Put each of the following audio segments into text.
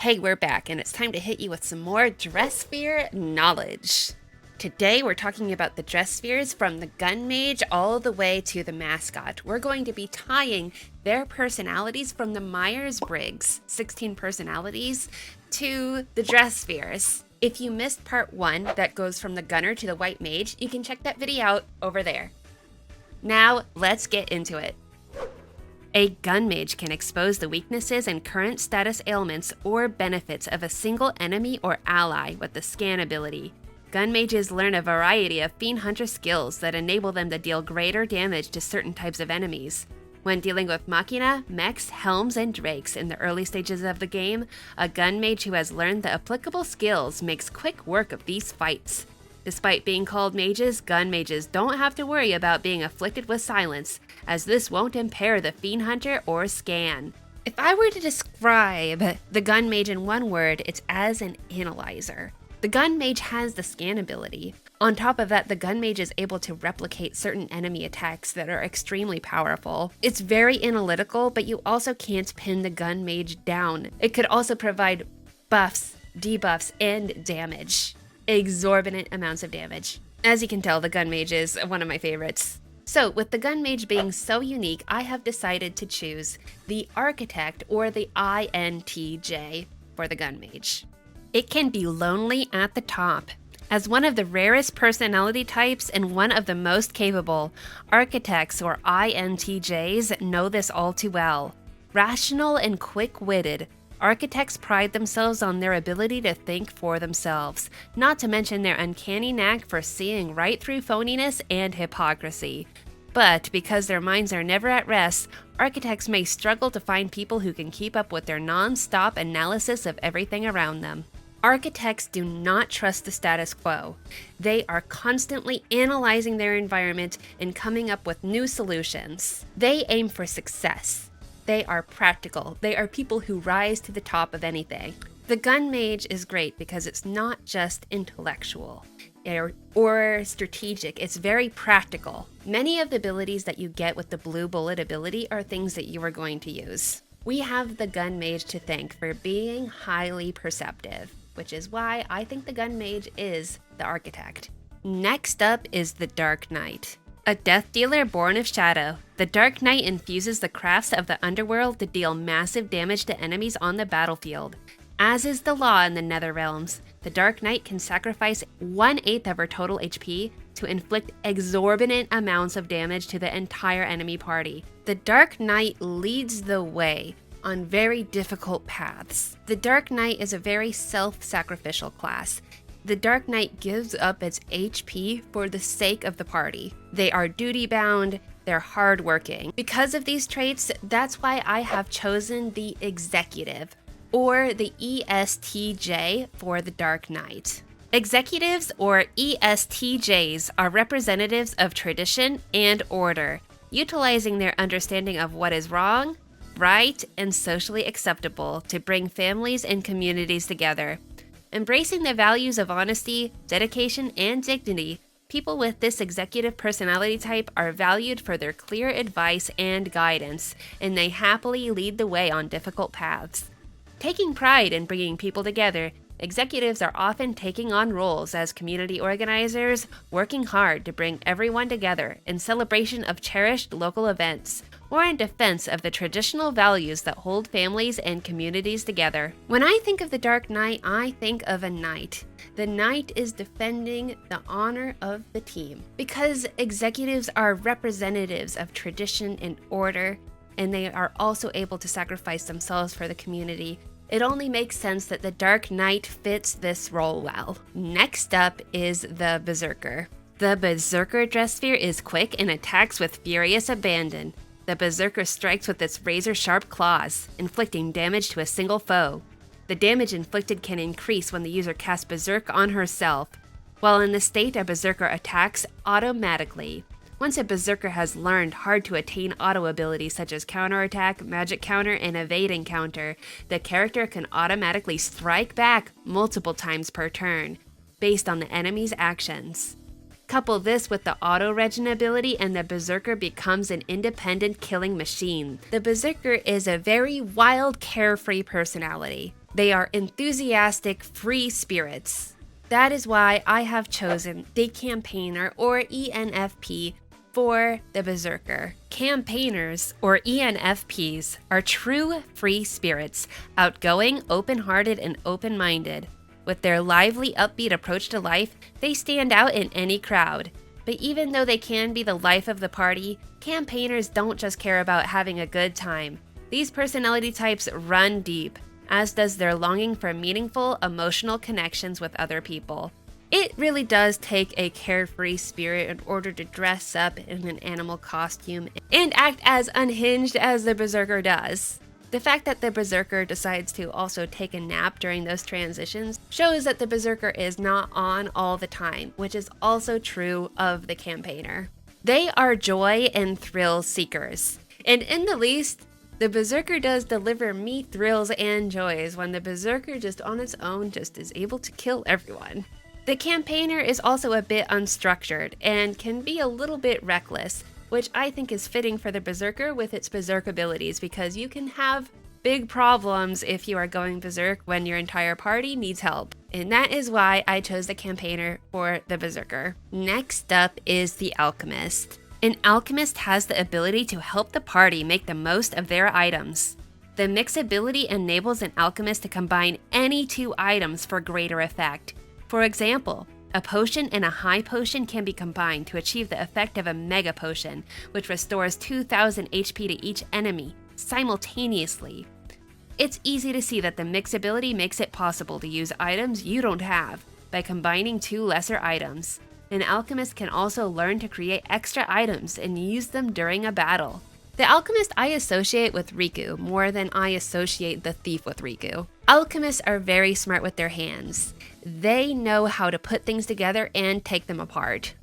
Hey, we're back, and it's time to hit you with some more Dressphere knowledge. Today, we're talking about the Dresspheres from the Gun Mage all the way to the Mascot. We're going to be tying their personalities from the Myers-Briggs 16 personalities to the Dresspheres. If you missed part 1 that goes from the Gunner to the White Mage, you can check that video out over there. Now, let's get into it. A Gun Mage can expose the weaknesses and current status ailments or benefits of a single enemy or ally with the Scan ability. Gun Mages learn a variety of Fiend Hunter skills that enable them to deal greater damage to certain types of enemies. When dealing with Machina, Mechs, Helms, and Drakes in the early stages of the game, a Gun Mage who has learned the applicable skills makes quick work of these fights. Despite being called mages, Gun Mages don't have to worry about being afflicted with silence, as this won't impair the Fiend Hunter or Scan. If I were to describe the Gun Mage in one word, it's as an analyzer. The Gun Mage has the Scan ability. On top of that, the Gun Mage is able to replicate certain enemy attacks that are extremely powerful. It's very analytical, but you also can't pin the Gun Mage down. It could also provide buffs, debuffs, and damage. Exorbitant amounts of damage. As you can tell, the Gun Mage is one of my favorites. So, with the Gun Mage being so unique, I have decided to choose the Architect, or the INTJ, for the Gun Mage. It can be lonely at the top. As one of the rarest personality types and one of the most capable, Architects, or INTJs, know this all too well. Rational and quick-witted, Architects pride themselves on their ability to think for themselves, not to mention their uncanny knack for seeing right through phoniness and hypocrisy. But because their minds are never at rest, Architects may struggle to find people who can keep up with their non-stop analysis of everything around them. Architects do not trust the status quo. They are constantly analyzing their environment and coming up with new solutions. They aim for success. They are practical. They are people who rise to the top of anything. The Gun Mage is great because it's not just intellectual or strategic. It's very practical. Many of the abilities that you get with the Blue Bullet ability are things that you are going to use. We have the Gun Mage to thank for being highly perceptive, which is why I think the Gun Mage is the Architect. Next up is the Dark Knight. A death dealer born of shadow, the Dark Knight infuses the crafts of the underworld to deal massive damage to enemies on the battlefield. As is the law in the Nether Realms, the Dark Knight can sacrifice 1/8 of her total HP to inflict exorbitant amounts of damage to the entire enemy party. The Dark Knight leads the way on very difficult paths. The Dark Knight is a very self-sacrificial class. The Dark Knight gives up its HP for the sake of the party. They are duty-bound, they're hardworking. Because of these traits, that's why I have chosen the Executive, or the ESTJ for the Dark Knight. Executives, or ESTJs, are representatives of tradition and order, utilizing their understanding of what is wrong, right, and socially acceptable to bring families and communities together. Embracing the values of honesty, dedication, and dignity, people with this executive personality type are valued for their clear advice and guidance, and they happily lead the way on difficult paths. Taking pride in bringing people together, executives are often taking on roles as community organizers, working hard to bring everyone together in celebration of cherished local events, or in defense of the traditional values that hold families and communities together. When I think of the Dark Knight, I think of a knight. The knight is defending the honor of the team. Because executives are representatives of tradition and order, and they are also able to sacrifice themselves for the community, it only makes sense that the Dark Knight fits this role well. Next up is the Berserker. The Berserker Dressphere is quick and attacks with furious abandon. The Berserker strikes with its razor-sharp claws, inflicting damage to a single foe. The damage inflicted can increase when the user casts Berserk on herself. While in this state, a Berserker attacks automatically. Once a Berserker has learned hard-to-attain auto abilities such as counterattack, magic counter, and evade encounter, the character can automatically strike back multiple times per turn, based on the enemy's actions. Couple this with the auto-regen ability and the Berserker becomes an independent killing machine. The Berserker is a very wild, carefree personality. They are enthusiastic, free spirits. That is why I have chosen the Campaigner, or ENFP, for the Berserker. Campaigners, or ENFPs, are true free spirits, outgoing, open-hearted, and open-minded. With their lively, upbeat approach to life, they stand out in any crowd. But even though they can be the life of the party, campaigners don't just care about having a good time. These personality types run deep, as does their longing for meaningful, emotional connections with other people. It really does take a carefree spirit in order to dress up in an animal costume and act as unhinged as the Berserker does. The fact that the Berserker decides to also take a nap during those transitions shows that the Berserker is not on all the time, which is also true of the Campaigner. They are joy and thrill seekers, and in the least, the Berserker does deliver me thrills and joys when the Berserker just on its own just is able to kill everyone. The Campaigner is also a bit unstructured and can be a little bit reckless, which I think is fitting for the Berserker with its Berserk abilities, because you can have big problems if you are going Berserk when your entire party needs help. And that is why I chose the Campaigner for the Berserker. Next up is the Alchemist. An Alchemist has the ability to help the party make the most of their items. The mix ability enables an Alchemist to combine any two items for greater effect. For example, a potion and a high potion can be combined to achieve the effect of a mega potion, which restores 2000 HP to each enemy simultaneously. It's easy to see that the mix ability makes it possible to use items you don't have by combining two lesser items. An alchemist can also learn to create extra items and use them during a battle. The alchemist I associate with Riku more than I associate the thief with Riku. Alchemists are very smart with their hands. They know how to put things together and take them apart.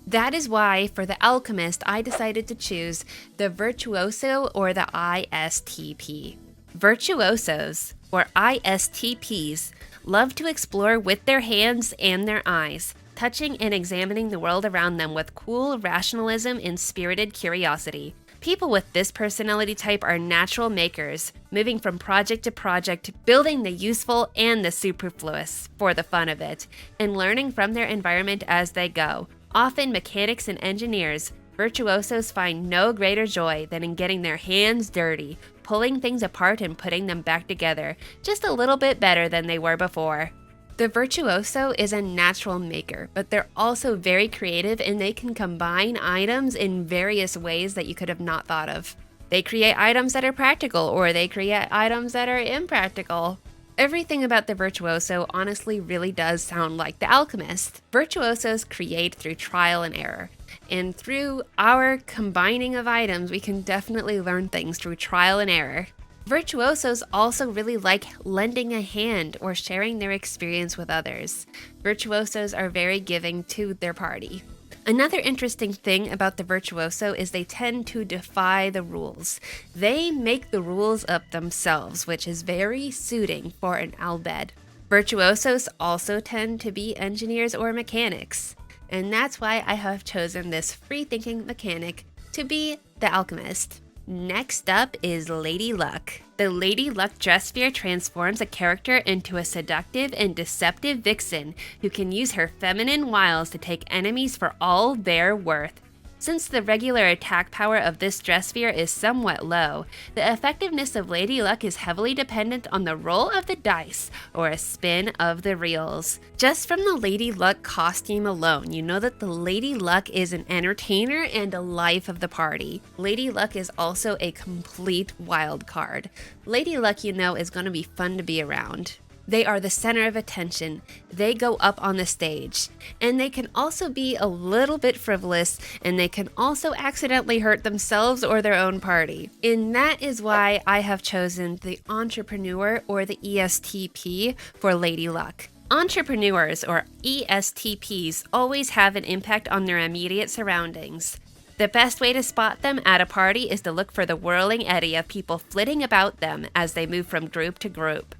That is why, for the alchemist, I decided to choose the Virtuoso or the ISTP. Virtuosos, or ISTPs, love to explore with their hands and their eyes, touching and examining the world around them with cool rationalism and spirited curiosity. People with this personality type are natural makers, moving from project to project, building the useful and the superfluous for the fun of it, and learning from their environment as they go. Often mechanics and engineers, virtuosos find no greater joy than in getting their hands dirty, pulling things apart and putting them back together, just a little bit better than they were before. The virtuoso is a natural maker, but they're also very creative and they can combine items in various ways that you could have not thought of. They create items that are practical, or they create items that are impractical. Everything about the virtuoso honestly really does sound like the alchemist. Virtuosos create through trial and error, and through our combining of items, we can definitely learn things through trial and error. Virtuosos also really like lending a hand or sharing their experience with others. Virtuosos are very giving to their party. Another interesting thing about the virtuoso is they tend to defy the rules. They make the rules up themselves, which is very suiting for an albed. Virtuosos also tend to be engineers or mechanics, and that's why I have chosen this free-thinking mechanic to be the alchemist. Next up is Lady Luck. The Lady Luck Dressphere transforms a character into a seductive and deceptive vixen who can use her feminine wiles to take enemies for all they're worth. Since the regular attack power of this Dressphere is somewhat low, the effectiveness of Lady Luck is heavily dependent on the roll of the dice or a spin of the reels. Just from the Lady Luck costume alone, you know that the Lady Luck is an entertainer and a life of the party. Lady Luck is also a complete wild card. Lady Luck, you know, is going to be fun to be around. They are the center of attention, they go up on the stage, and they can also be a little bit frivolous, and they can also accidentally hurt themselves or their own party. And that is why I have chosen the Entrepreneur or the ESTP for Lady Luck. Entrepreneurs or ESTPs always have an impact on their immediate surroundings. The best way to spot them at a party is to look for the whirling eddy of people flitting about them as they move from group to group.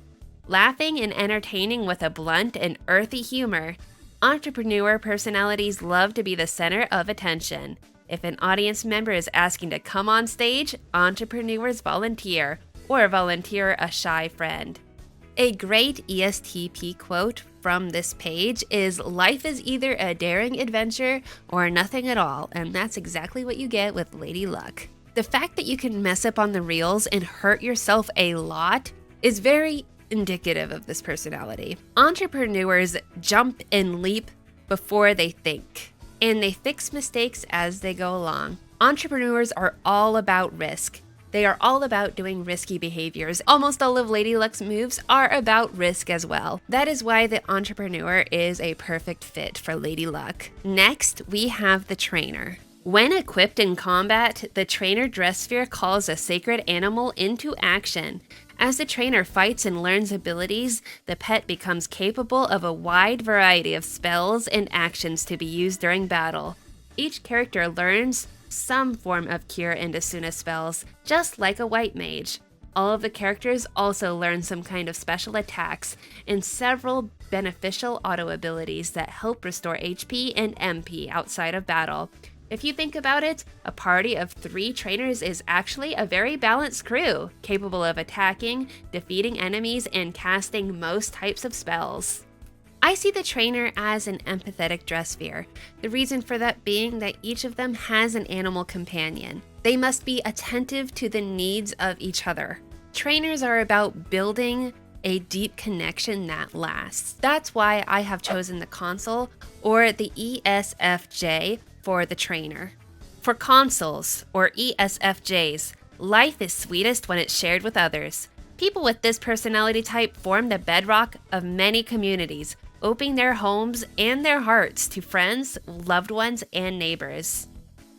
Laughing and entertaining with a blunt and earthy humor, entrepreneur personalities love to be the center of attention. If an audience member is asking to come on stage, entrepreneurs volunteer, or volunteer a shy friend. A great ESTP quote from this page is, "Life is either a daring adventure or nothing at all," and that's exactly what you get with Lady Luck. The fact that you can mess up on the reels and hurt yourself a lot is very indicative of this personality. Entrepreneurs jump and leap before they think, and they fix mistakes as they go along. Entrepreneurs are all about risk. They are all about doing risky behaviors. Almost all of Lady Luck's moves are about risk as well. That is why the entrepreneur is a perfect fit for Lady Luck. Next, we have the trainer. When equipped in combat, the trainer Dressphere calls a sacred animal into action. As the trainer fights and learns abilities, the pet becomes capable of a wide variety of spells and actions to be used during battle. Each character learns some form of cure and Asuna spells, just like a white mage. All of the characters also learn some kind of special attacks and several beneficial auto abilities that help restore HP and MP outside of battle. If you think about it, a party of 3 trainers is actually a very balanced crew, capable of attacking, defeating enemies, and casting most types of spells. I see the trainer as an empathetic Dressphere, the reason for that being that each of them has an animal companion. They must be attentive to the needs of each other. Trainers are about building a deep connection that lasts. That's why I have chosen the console, or the ESFJ, for the trainer. For consoles, or ESFJs, life is sweetest when it's shared with others. People with this personality type form the bedrock of many communities, opening their homes and their hearts to friends, loved ones, and neighbors.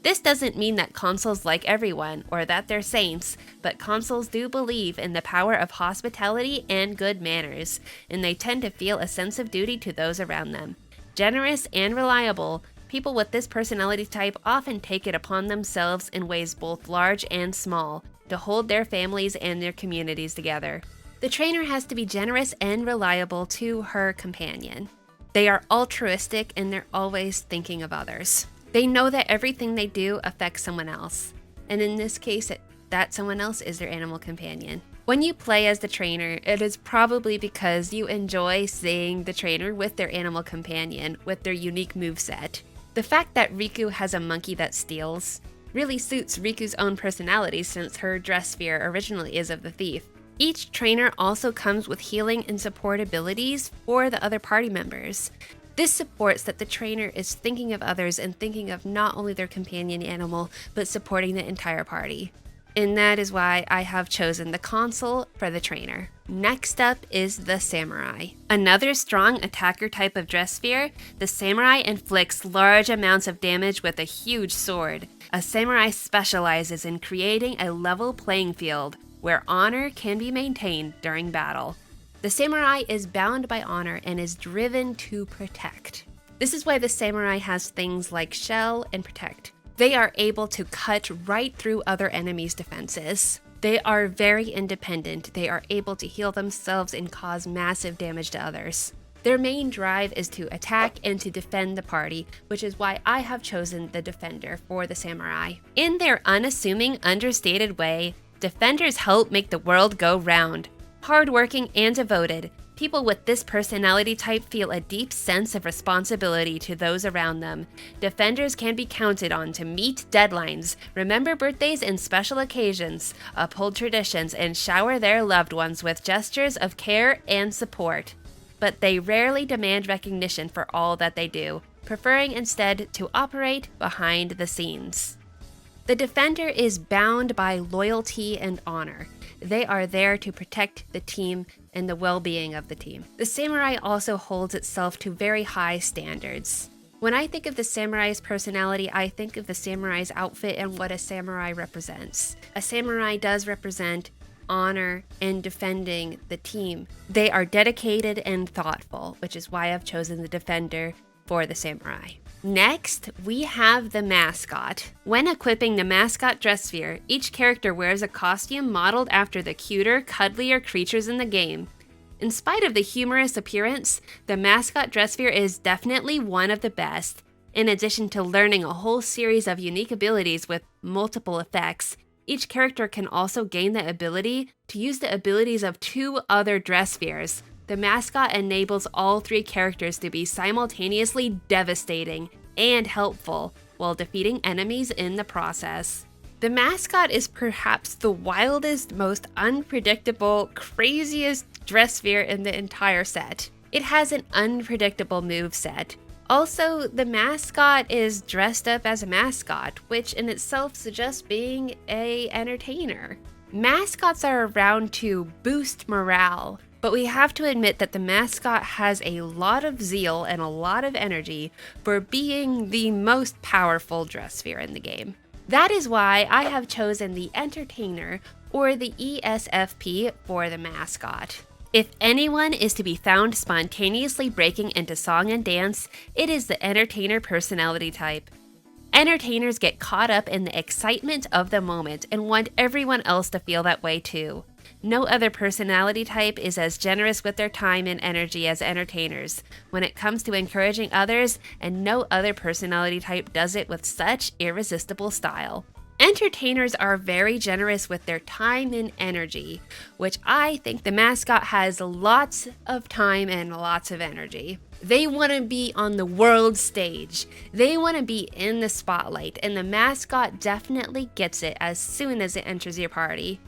This doesn't mean that consoles like everyone or that they're saints, but consoles do believe in the power of hospitality and good manners, and they tend to feel a sense of duty to those around them. Generous and reliable, people with this personality type often take it upon themselves in ways both large and small to hold their families and their communities together. The trainer has to be generous and reliable to her companion. They are altruistic and they're always thinking of others. They know that everything they do affects someone else, and in this case, that someone else is their animal companion. When you play as the trainer, it is probably because you enjoy seeing the trainer with their animal companion with their unique moveset. The fact that Riku has a monkey that steals really suits Riku's own personality since her Dressphere originally is of the thief. Each trainer also comes with healing and support abilities for the other party members. This supports that the trainer is thinking of others and thinking of not only their companion animal, but supporting the entire party. And that is why I have chosen the console for the trainer. Next up is the samurai. Another strong attacker type of Dressphere, the samurai inflicts large amounts of damage with a huge sword. A samurai specializes in creating a level playing field where honor can be maintained during battle. The samurai is bound by honor and is driven to protect. This is why the samurai has things like shell and protect. They are able to cut right through other enemies' defenses. They are very independent. They are able to heal themselves and cause massive damage to others. Their main drive is to attack and to defend the party, which is why I have chosen the defender for the samurai. In their unassuming, understated way, defenders help make the world go round. Hardworking and devoted, people with this personality type feel a deep sense of responsibility to those around them. Defenders can be counted on to meet deadlines, remember birthdays and special occasions, uphold traditions, and shower their loved ones with gestures of care and support. But they rarely demand recognition for all that they do, preferring instead to operate behind the scenes. The defender is bound by loyalty and honor. They are there to protect the team and the well-being of the team. The samurai also holds itself to very high standards. When I think of the samurai's personality, I think of the samurai's outfit and what a samurai represents. A samurai does represent honor and defending the team. They are dedicated and thoughtful, which is why I've chosen the defender for the samurai. Next, we have the Mascot. When equipping the Mascot Dressphere, each character wears a costume modeled after the cuter, cuddlier creatures in the game. In spite of the humorous appearance, the Mascot Dressphere is definitely one of the best. In addition to learning a whole series of unique abilities with multiple effects, Each character can also gain the ability to use the abilities of 2 other Dresspheres. The Mascot enables all 3 characters to be simultaneously devastating and helpful while defeating enemies in the process. The Mascot is perhaps the wildest, most unpredictable, craziest Dressphere in the entire set. It has an unpredictable moveset. Also, the Mascot is dressed up as a mascot, which in itself suggests being an entertainer. Mascots are around to boost morale, but we have to admit that the Mascot has a lot of zeal and a lot of energy for being the most powerful Dressphere in the game. That is why I have chosen the Entertainer, or the ESFP, for the Mascot. If anyone is to be found spontaneously breaking into song and dance, it is the Entertainer personality type. Entertainers get caught up in the excitement of the moment and want everyone else to feel that way too. No other personality type is as generous with their time and energy as entertainers when it comes to encouraging others, and no other personality type does it with such irresistible style. Entertainers are very generous with their time and energy, which I think the Mascot has lots of time and lots of energy. They want to be on the world stage. They want to be in the spotlight, and the Mascot definitely gets it as soon as it enters your party.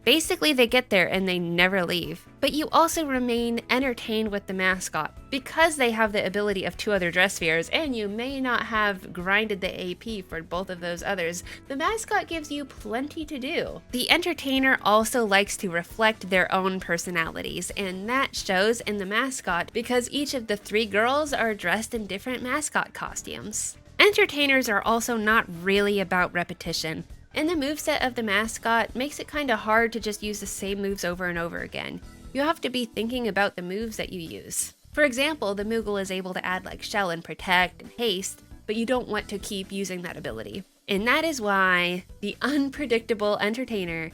Basically, they get there and they never leave. But you also remain entertained with the Mascot because they have the ability of 2 other Dresspheres, and you may not have grinded the AP for both of those others. The Mascot gives you plenty to do. The Entertainer also likes to reflect their own personalities, and that shows in the Mascot because each of the 3 girls are dressed in different Mascot costumes. Entertainers are also not really about repetition. And the moveset of the Mascot makes it kinda hard to just use the same moves over and over again. You have to be thinking about the moves that you use. For example, the Moogle is able to add like Shell and Protect and Haste, but you don't want to keep using that ability. And that is why the unpredictable Entertainer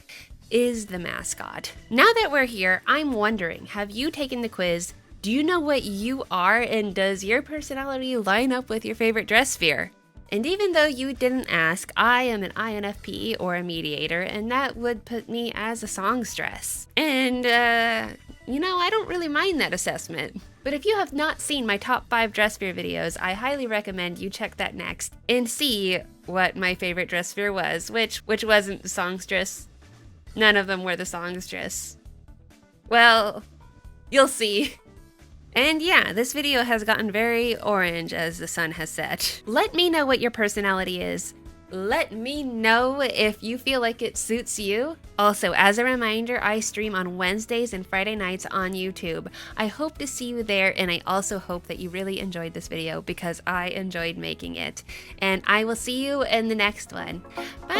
is the Mascot. Now that we're here, I'm wondering, have you taken the quiz? Do you know what you are, and does your personality line up with your favorite Dressphere? And even though you didn't ask, I am an INFP or a mediator, and that would put me as a songstress. And, I don't really mind that assessment. But if you have not seen my top 5 Dressphere videos, I highly recommend you check that next and see what my favorite Dressphere was, which wasn't the songstress. None of them were the songstress. Well, you'll see. And yeah, this video has gotten very orange as the sun has set. Let me know what your personality is. Let me know if you feel like it suits you. Also, as a reminder, I stream on Wednesdays and Friday nights on YouTube. I hope to see you there, and I also hope that you really enjoyed this video because I enjoyed making it. And I will see you in the next one. Bye!